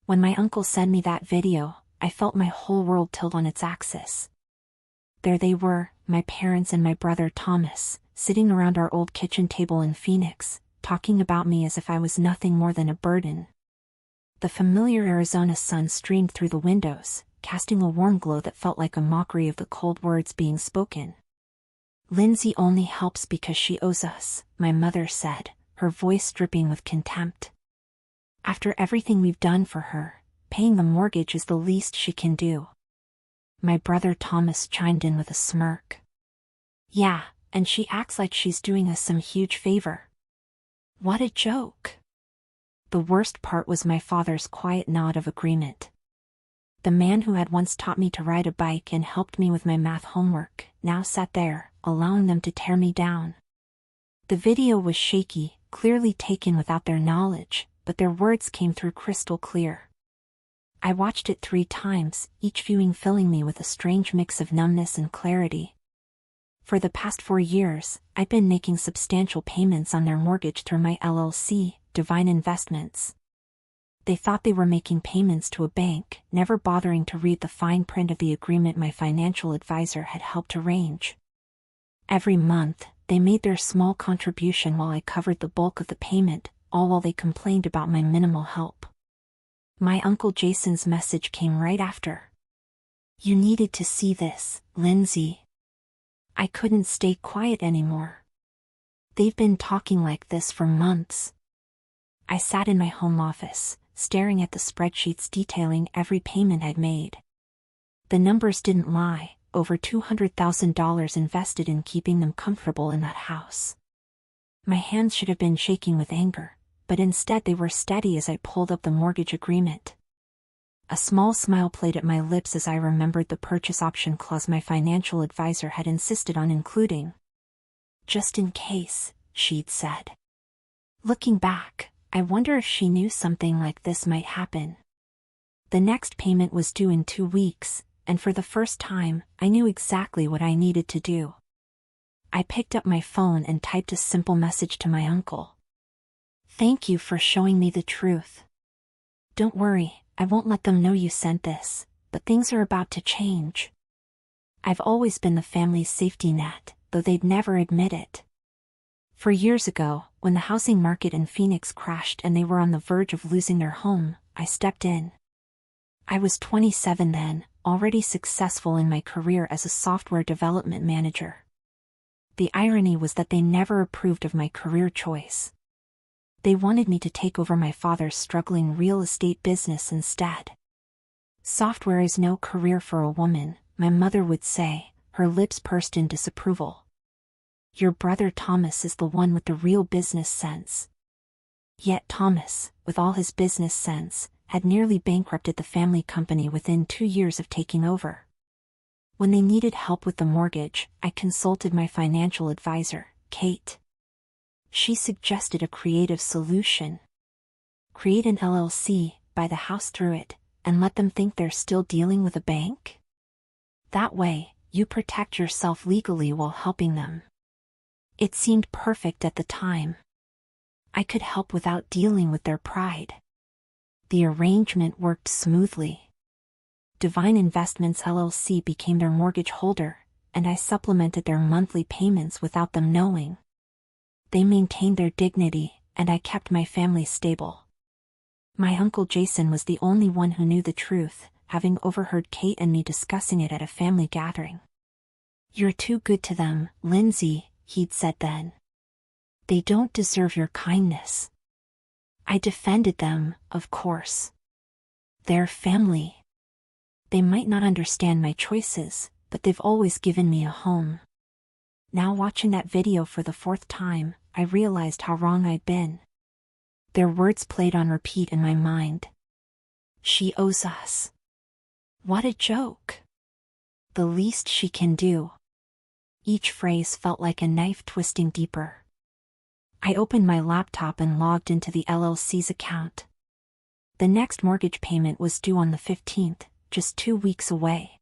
When my uncle sent me that video, I felt my whole world tilt on its axis. There they were, my parents and my brother Thomas, sitting around our old kitchen table in Phoenix, talking about me as if I was nothing more than a burden. The familiar Arizona sun streamed through the windows, casting a warm glow that felt like a mockery of the cold words being spoken. "Lindsay only helps because she owes us," my mother said, her voice dripping with contempt. "After everything we've done for her, paying the mortgage is the least she can do." My brother Thomas chimed in with a smirk. "Yeah, and she acts like she's doing us some huge favor." What a joke. The worst part was my father's quiet nod of agreement. The man who had once taught me to ride a bike and helped me with my math homework now sat there, allowing them to tear me down. The video was shaky, clearly taken without their knowledge, but their words came through crystal clear. I watched it 3 times, each viewing filling me with a strange mix of numbness and clarity. For the past 4 years, I'd been making substantial payments on their mortgage through my LLC, Divine Investments. They thought they were making payments to a bank, never bothering to read the fine print of the agreement my financial advisor had helped arrange. Every month, they made their small contribution while I covered the bulk of the payment, all while they complained about my minimal help. My Uncle Jason's message came right after. "You needed to see this, Lindsay." I couldn't stay quiet anymore. They've been talking like this for months. I sat in my home office, staring at the spreadsheets detailing every payment I'd made. The numbers didn't lie, over $200,000 invested in keeping them comfortable in that house. My hands should have been shaking with anger, but instead they were steady as I pulled up the mortgage agreement. A small smile played at my lips as I remembered the purchase option clause my financial advisor had insisted on including. "Just in case," she'd said. Looking back, I wonder if she knew something like this might happen. The next payment was due in 2 weeks, and for the first time, I knew exactly what I needed to do. I picked up my phone and typed a simple message to my uncle. "Thank you for showing me the truth. Don't worry, I won't let them know you sent this, but things are about to change. I've always been the family's safety net, though they'd never admit it. 4 years ago, when the housing market in Phoenix crashed and they were on the verge of losing their home, I stepped in. I was 27 then, already successful in my career as a software development manager. The irony was that they never approved of my career choice. They wanted me to take over my father's struggling real estate business instead. "Software is no career for a woman," my mother would say, her lips pursed in disapproval. "Your brother Thomas is the one with the real business sense." Yet Thomas, with all his business sense, had nearly bankrupted the family company within 2 years of taking over. When they needed help with the mortgage, I consulted my financial advisor, Kate. She suggested a creative solution. Create an LLC, buy the house through it, and let them think they're still dealing with a bank? That way, you protect yourself legally while helping them. It seemed perfect at the time. I could help without dealing with their pride. The arrangement worked smoothly. Divine Investments LLC became their mortgage holder, and I supplemented their monthly payments without them knowing. They maintained their dignity, and I kept my family stable. My Uncle Jason was the only one who knew the truth, having overheard Kate and me discussing it at a family gathering. "You're too good to them, Lindsay," he'd said then. "They don't deserve your kindness." I defended them, of course. They're family. They might not understand my choices, but they've always given me a home. Now watching that video for the 4th time, I realized how wrong I'd been. Their words played on repeat in my mind. "She owes us." What a joke. "The least she can do." Each phrase felt like a knife twisting deeper. I opened my laptop and logged into the LLC's account. The next mortgage payment was due on the 15th, just 2 weeks away.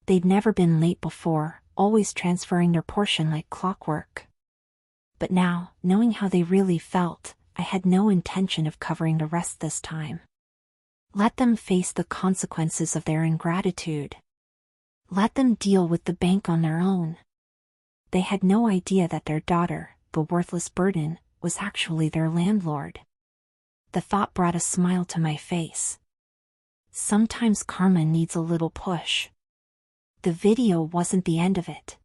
They'd never been late before, always transferring their portion like clockwork. But now, knowing how they really felt, I had no intention of covering the rest this time. Let them face the consequences of their ingratitude. Let them deal with the bank on their own. They had no idea that their daughter, the worthless burden, was actually their landlord. The thought brought a smile to my face. Sometimes karma needs a little push. The video wasn't the end of it.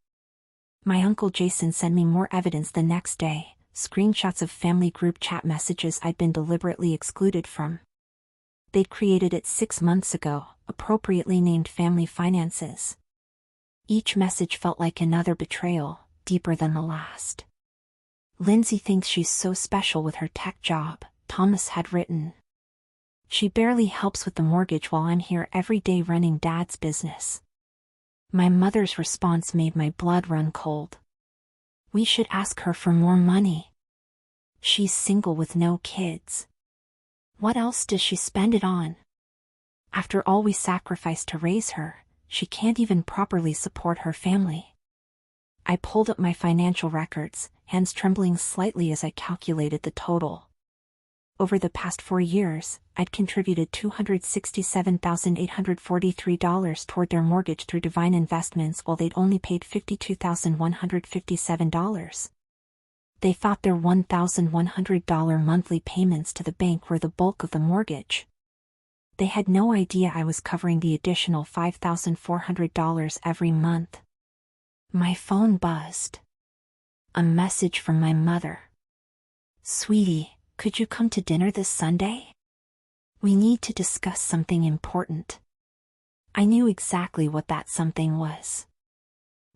My Uncle Jason sent me more evidence the next day, screenshots of family group chat messages I'd been deliberately excluded from. They'd created it 6 months ago, appropriately named Family Finances. Each message felt like another betrayal, deeper than the last. Lindsay thinks she's so special with her tech job, Thomas had written. She barely helps with the mortgage while I'm here every day running Dad's business. My mother's response made my blood run cold. We should ask her for more money. She's single with no kids. What else does she spend it on? After all we sacrificed to raise her, she can't even properly support her family. I pulled up my financial records, hands trembling slightly as I calculated the total. Over the past 4 years, I'd contributed $267,843 toward their mortgage through Divine Investments while they'd only paid $52,157. They thought their $1,100 monthly payments to the bank were the bulk of the mortgage. They had no idea I was covering the additional $5,400 every month. My phone buzzed. A message from my mother. Sweetie, could you come to dinner this Sunday? We need to discuss something important. I knew exactly what that something was.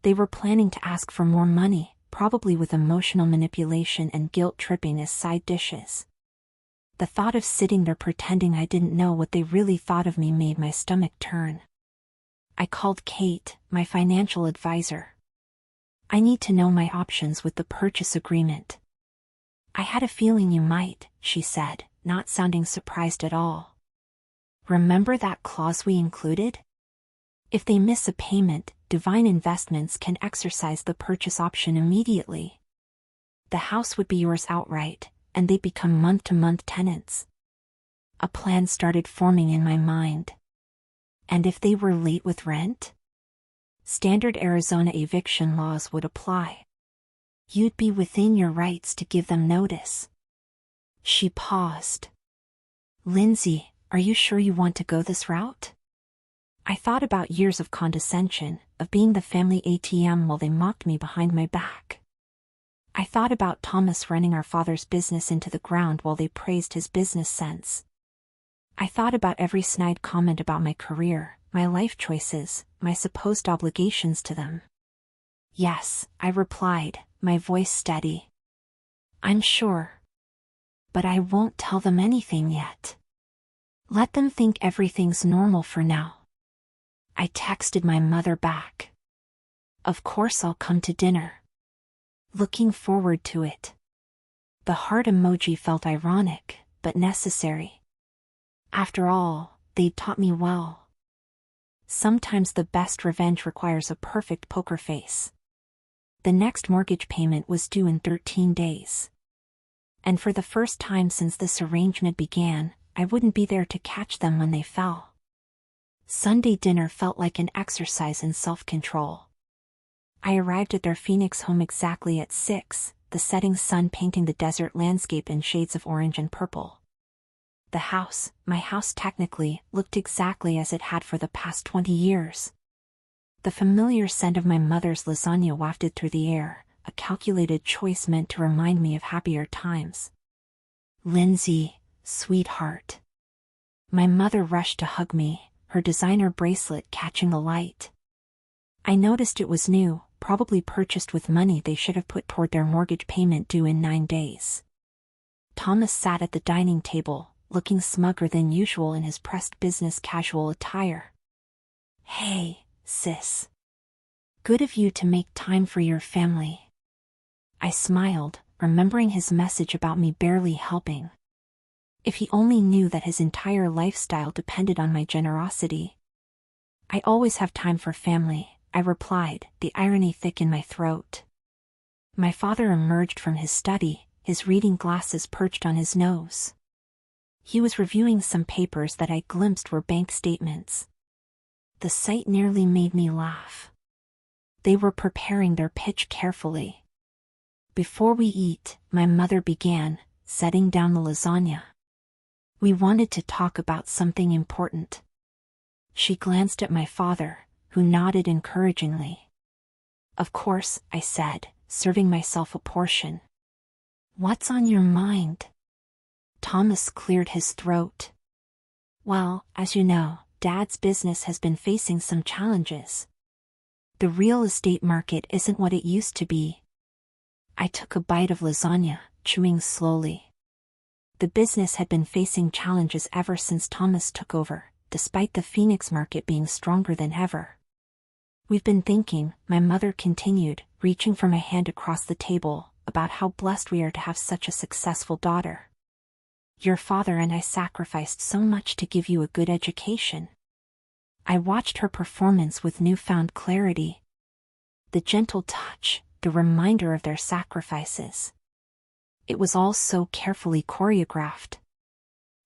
They were planning to ask for more money, probably with emotional manipulation and guilt-tripping as side dishes. The thought of sitting there pretending I didn't know what they really thought of me made my stomach turn. I called Kate, my financial advisor. I need to know my options with the purchase agreement. I had a feeling you might, she said, not sounding surprised at all. Remember that clause we included? If they miss a payment, Divine Investments can exercise the purchase option immediately. The house would be yours outright, and they'd become month-to-month tenants. A plan started forming in my mind. And if they were late with rent? Standard Arizona eviction laws would apply. You'd be within your rights to give them notice. She paused. Lindsay, are you sure you want to go this route? I thought about years of condescension, of being the family ATM while they mocked me behind my back. I thought about Thomas running our father's business into the ground while they praised his business sense. I thought about every snide comment about my career, my life choices, my supposed obligations to them. Yes, I replied, my voice steady. I'm sure. But I won't tell them anything yet. Let them think everything's normal for now. I texted my mother back. Of course I'll come to dinner. Looking forward to it. The heart emoji felt ironic, but necessary. After all, they'd taught me well. Sometimes the best revenge requires a perfect poker face. The next mortgage payment was due in 13 days. And for the first time since this arrangement began, I wouldn't be there to catch them when they fell. Sunday dinner felt like an exercise in self-control. I arrived at their Phoenix home exactly at 6, the setting sun painting the desert landscape in shades of orange and purple. The house, my house technically, looked exactly as it had for the past 20 years. The familiar scent of my mother's lasagna wafted through the air, a calculated choice meant to remind me of happier times. Lindsay, sweetheart. My mother rushed to hug me, her designer bracelet catching the light. I noticed it was new, probably purchased with money they should have put toward their mortgage payment due in 9 days. Thomas sat at the dining table, looking smugger than usual in his pressed business casual attire. Hey, sis. Good of you to make time for your family. I smiled, remembering his message about me barely helping. If he only knew that his entire lifestyle depended on my generosity. I always have time for family, I replied, the irony thick in my throat. My father emerged from his study, his reading glasses perched on his nose. He was reviewing some papers that I glimpsed were bank statements. The sight nearly made me laugh. They were preparing their pitch carefully. Before we eat, my mother began, setting down the lasagna. We wanted to talk about something important. She glanced at my father, who nodded encouragingly. Of course, I said, serving myself a portion. What's on your mind? Thomas cleared his throat. Well, as you know, Dad's business has been facing some challenges. The real estate market isn't what it used to be. I took a bite of lasagna, chewing slowly. The business had been facing challenges ever since Thomas took over, despite the Phoenix market being stronger than ever. We've been thinking, my mother continued, reaching for my hand across the table, about how blessed we are to have such a successful daughter. Your father and I sacrificed so much to give you a good education. I watched her performance with newfound clarity. The gentle touch, the reminder of their sacrifices. It was all so carefully choreographed.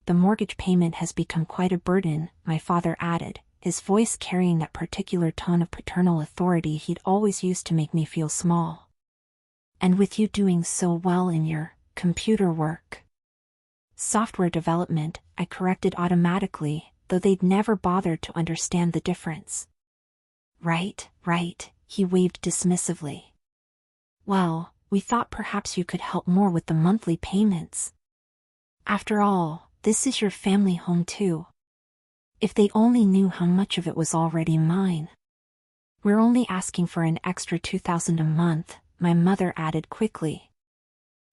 The mortgage payment has become quite a burden, my father added, his voice carrying that particular tone of paternal authority he'd always used to make me feel small. And with you doing so well in your computer work. Software development, I corrected automatically, though they'd never bothered to understand the difference. Right, he waved dismissively. Well, we thought perhaps you could help more with the monthly payments. After all, this is your family home too. If they only knew how much of it was already mine. We're only asking for an extra $2,000 a month, my mother added quickly.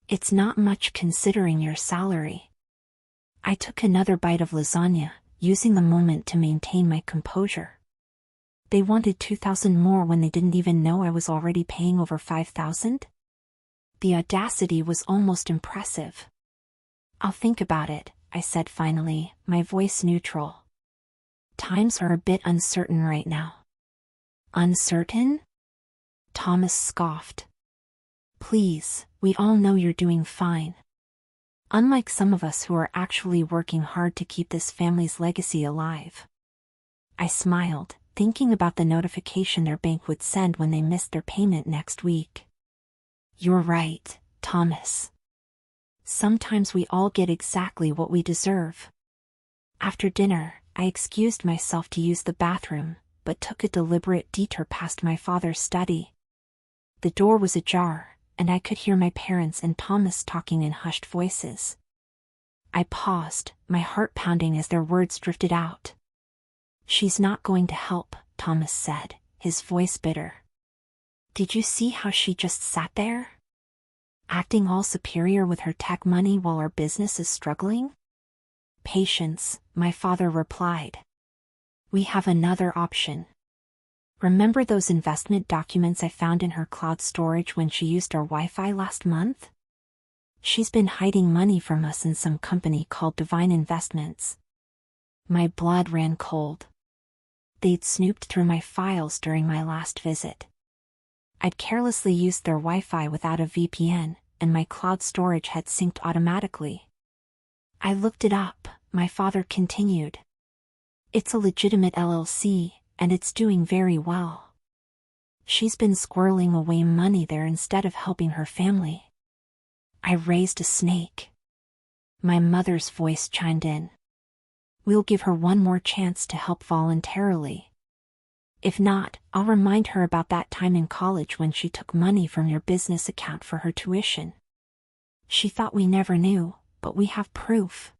It's not much considering your salary. I took another bite of lasagna, using the moment to maintain my composure. They wanted $2,000 more when they didn't even know I was already paying over $5,000? The audacity was almost impressive. I'll think about it, I said finally, my voice neutral. Times are a bit uncertain right now. Uncertain? Thomas scoffed. Please, we all know you're doing fine. Unlike some of us who are actually working hard to keep this family's legacy alive. I smiled, thinking about the notification their bank would send when they missed their payment next week. You're right, Thomas. Sometimes we all get exactly what we deserve. After dinner, I excused myself to use the bathroom, but took a deliberate detour past my father's study. The door was ajar, and I could hear my parents and Thomas talking in hushed voices. I paused, my heart pounding as their words drifted out. She's not going to help, Thomas said, his voice bitter. Did you see how she just sat there? Acting all superior with her tech money while our business is struggling? Patience, my father replied. We have another option. Remember those investment documents I found in her cloud storage when she used our Wi-Fi last month? She's been hiding money from us in some company called Divine Investments. My blood ran cold. They'd snooped through my files during my last visit. I'd carelessly used their Wi-Fi without a VPN, and my cloud storage had synced automatically. I looked it up, my father continued. It's a legitimate LLC, and it's doing very well. She's been squirreling away money there instead of helping her family. I raised a snake. My mother's voice chimed in. We'll give her one more chance to help voluntarily. If not, I'll remind her about that time in college when she took money from your business account for her tuition. She thought we never knew, but we have proof.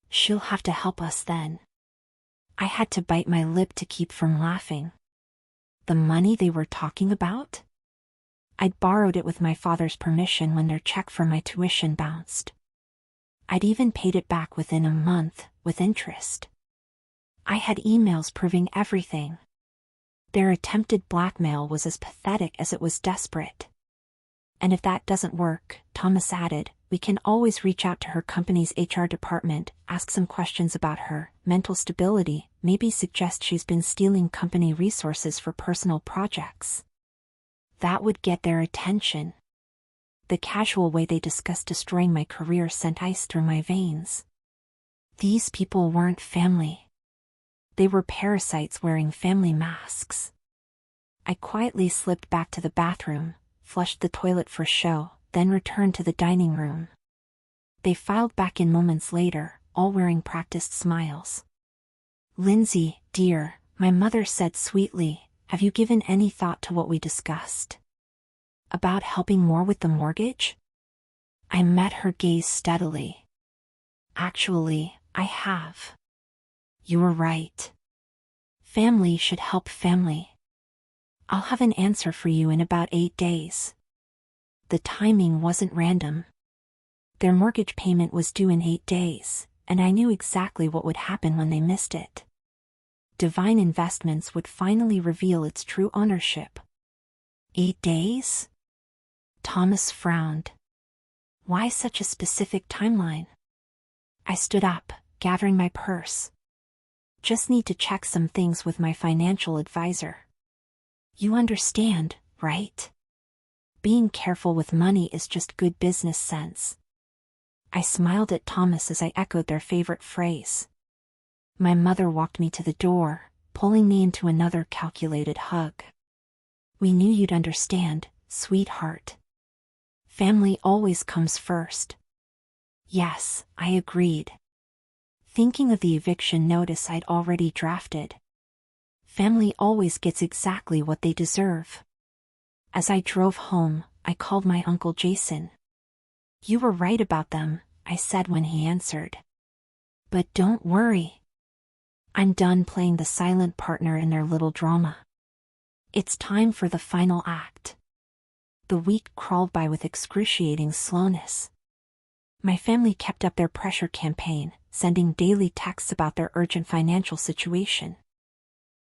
She'll have to help us then. I had to bite my lip to keep from laughing. The money they were talking about? I'd borrowed it with my father's permission when their check for my tuition bounced. I'd even paid it back within a month, with interest. I had emails proving everything. Their attempted blackmail was as pathetic as it was desperate. And if that doesn't work, Thomas added, we can always reach out to her company's HR department, ask some questions about her mental stability, maybe suggest she's been stealing company resources for personal projects. That would get their attention. The casual way they discussed destroying my career sent ice through my veins. These people weren't family. They were parasites wearing family masks. I quietly slipped back to the bathroom, flushed the toilet for show, then returned to the dining room. They filed back in moments later, all wearing practiced smiles. "Lindsay, dear," my mother said sweetly, "have you given any thought to what we discussed? About helping more with the mortgage?" I met her gaze steadily. "Actually, I have. You were right. Family should help family. I'll have an answer for you in about 8 days." The timing wasn't random. Their mortgage payment was due in 8 days, and I knew exactly what would happen when they missed it. Divine Investments would finally reveal its true ownership. 8 days? Thomas frowned. Why such a specific timeline? I stood up, gathering my purse. Just need to check some things with my financial advisor. You understand, right? Being careful with money is just good business sense. I smiled at Thomas as I echoed their favorite phrase. My mother walked me to the door, pulling me into another calculated hug. "We knew you'd understand, sweetheart. Family always comes first." Yes, I agreed. Thinking of the eviction notice I'd already drafted. Family always gets exactly what they deserve. As I drove home, I called my Uncle Jason. "You were right about them," I said when he answered. "But don't worry. I'm done playing the silent partner in their little drama. It's time for the final act." The week crawled by with excruciating slowness. My family kept up their pressure campaign, sending daily texts about their urgent financial situation.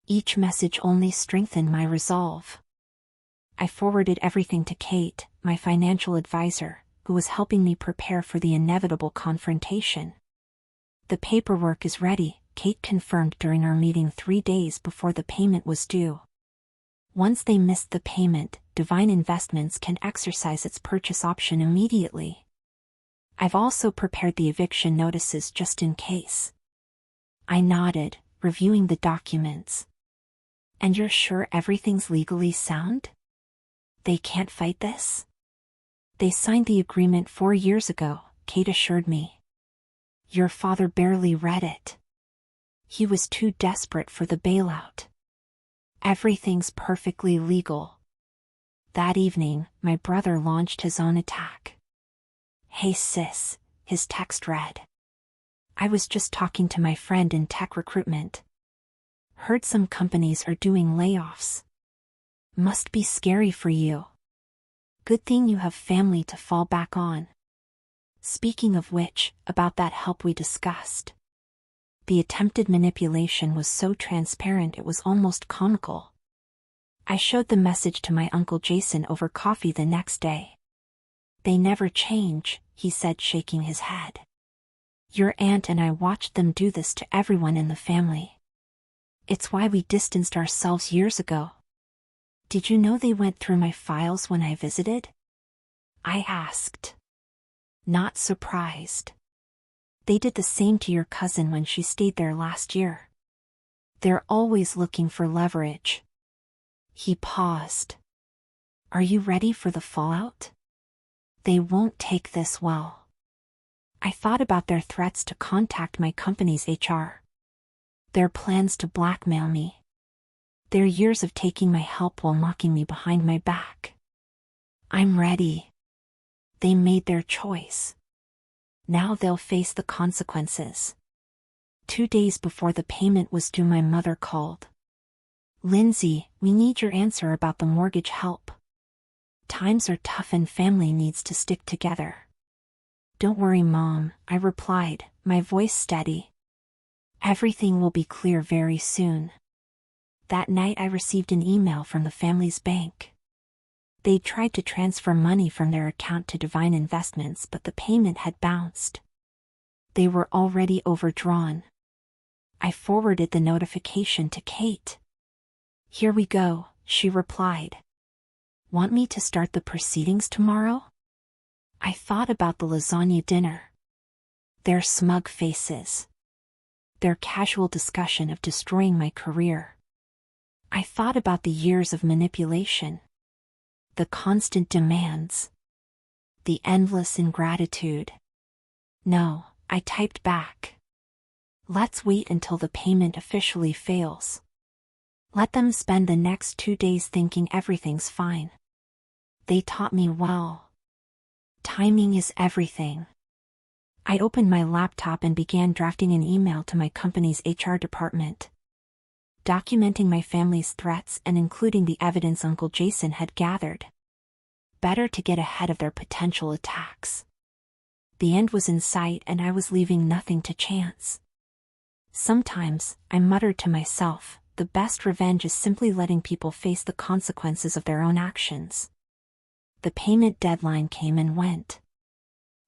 Each message only strengthened my resolve. I forwarded everything to Kate, my financial advisor, who was helping me prepare for the inevitable confrontation. "The paperwork is ready," Kate confirmed during our meeting 3 days before the payment was due. Once they missed the payment, Divine Investments can exercise its purchase option immediately. I've also prepared the eviction notices just in case. I nodded, reviewing the documents. "And you're sure everything's legally sound? They can't fight this?" "They signed the agreement 4 years ago," Kate assured me. "Your father barely read it. He was too desperate for the bailout. Everything's perfectly legal." That evening, my brother launched his own attack. "Hey sis," his text read. "I was just talking to my friend in tech recruitment. Heard some companies are doing layoffs. Must be scary for you. Good thing you have family to fall back on. Speaking of which, about that help we discussed." The attempted manipulation was so transparent it was almost comical. I showed the message to my Uncle Jason over coffee the next day. "They never change," he said, shaking his head. "Your aunt and I watched them do this to everyone in the family. It's why we distanced ourselves years ago." "Did you know they went through my files when I visited?" I asked. Not surprised. "They did the same to your cousin when she stayed there last year. They're always looking for leverage." He paused. "Are you ready for the fallout? They won't take this well." I thought about their threats to contact my company's HR. Their plans to blackmail me. Their years of taking my help while mocking me behind my back. I'm ready. They made their choice. Now they'll face the consequences. 2 days before the payment was due, my mother called. "Lindsay, we need your answer about the mortgage help. Times are tough and family needs to stick together." "Don't worry, Mom," I replied, my voice steady. "Everything will be clear very soon." That night I received an email from the family's bank. They tried to transfer money from their account to Divine Investments, but the payment had bounced. They were already overdrawn. I forwarded the notification to Kate. "Here we go," she replied. "Want me to start the proceedings tomorrow?" I thought about the lasagna dinner. Their smug faces. their casual discussion of destroying my career. I thought about the years of manipulation, the constant demands, the endless ingratitude. No, I typed back. Let's wait until the payment officially fails. Let them spend the next 2 days thinking everything's fine. They taught me well. Timing is everything. I opened my laptop and began drafting an email to my company's HR department, documenting my family's threats and including the evidence Uncle Jason had gathered. Better to get ahead of their potential attacks. The end was in sight and I was leaving nothing to chance. Sometimes, I muttered to myself, the best revenge is simply letting people face the consequences of their own actions. The payment deadline came and went.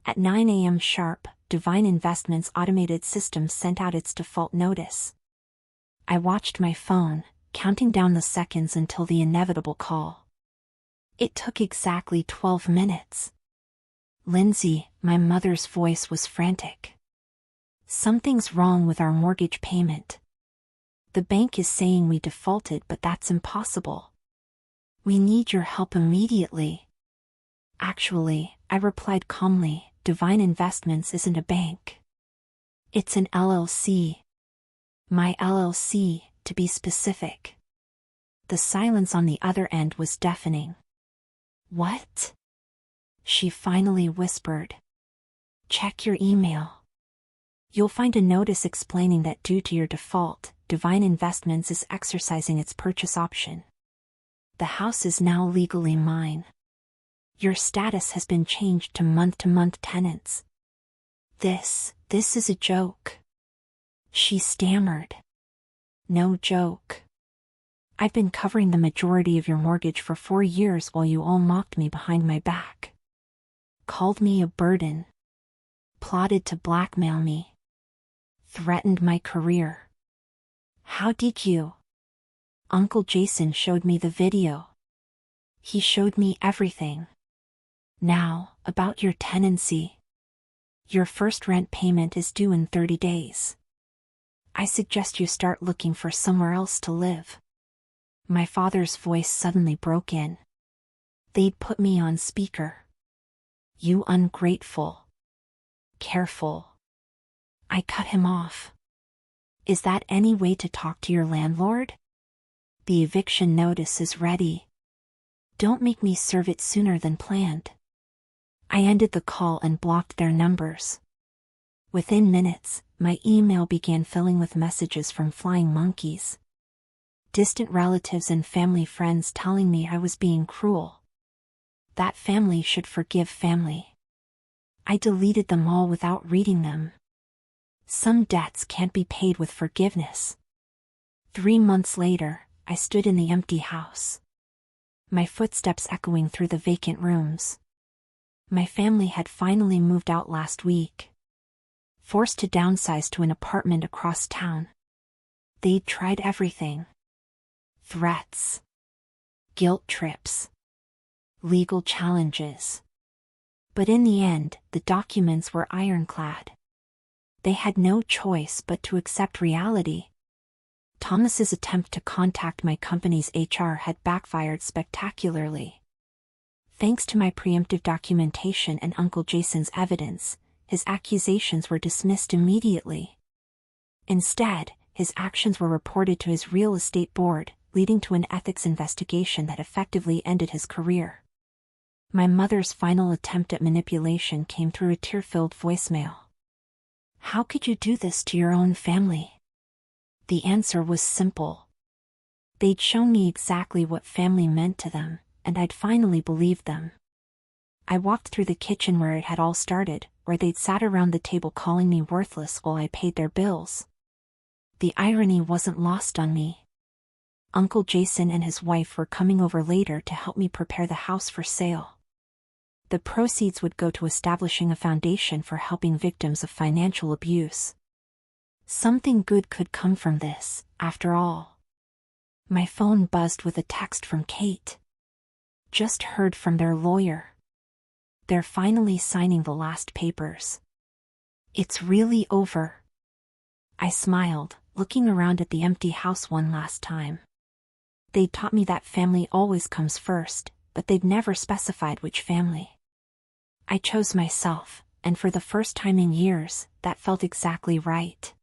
At 9 a.m. sharp, Divine Investments' automated system sent out its default notice. I watched my phone, counting down the seconds until the inevitable call. It took exactly 12 minutes. Lindsay, my mother's voice was frantic. Something's wrong with our mortgage payment. The bank is saying we defaulted, but that's impossible. We need your help immediately. Actually, I replied calmly, Divine Investments isn't a bank. It's an LLC. My LLC, to be specific. The silence on the other end was deafening. What? She finally whispered. Check your email. You'll find a notice explaining that due to your default, Divine Investments is exercising its purchase option. The house is now legally mine. Your status has been changed to month-to-month tenants. This is a joke. She stammered. No joke. I've been covering the majority of your mortgage for 4 years while you all mocked me behind my back. Called me a burden. Plotted to blackmail me. Threatened my career. How did you? Uncle Jason showed me the video. He showed me everything. Now, about your tenancy. Your first rent payment is due in 30 days. I suggest you start looking for somewhere else to live. My father's voice suddenly broke in. They'd put me on speaker. You ungrateful. Careful. I cut him off. Is that any way to talk to your landlord? The eviction notice is ready. Don't make me serve it sooner than planned. I ended the call and blocked their numbers. Within minutes, my email began filling with messages from flying monkeys. Distant relatives and family friends telling me I was being cruel. That family should forgive family. I deleted them all without reading them. Some debts can't be paid with forgiveness. 3 months later, I stood in the empty house. My footsteps echoing through the vacant rooms. My family had finally moved out last week. Forced to downsize to an apartment across town. They'd tried everything. Threats. Guilt trips. Legal challenges. But in the end, the documents were ironclad. They had no choice but to accept reality. Thomas's attempt to contact my company's HR had backfired spectacularly. Thanks to my preemptive documentation and Uncle Jason's evidence, his accusations were dismissed immediately. Instead, his actions were reported to his real estate board, leading to an ethics investigation that effectively ended his career. My mother's final attempt at manipulation came through a tear-filled voicemail. How could you do this to your own family? The answer was simple. They'd shown me exactly what family meant to them, and I'd finally believed them. I walked through the kitchen where it had all started, where they'd sat around the table calling me worthless while I paid their bills. The irony wasn't lost on me. Uncle Jason and his wife were coming over later to help me prepare the house for sale. The proceeds would go to establishing a foundation for helping victims of financial abuse. Something good could come from this, after all. My phone buzzed with a text from Kate. Just heard from their lawyer. They're finally signing the last papers. It's really over. I smiled, looking around at the empty house one last time. They'd taught me that family always comes first, but they'd never specified which family. I chose myself, and for the first time in years, that felt exactly right.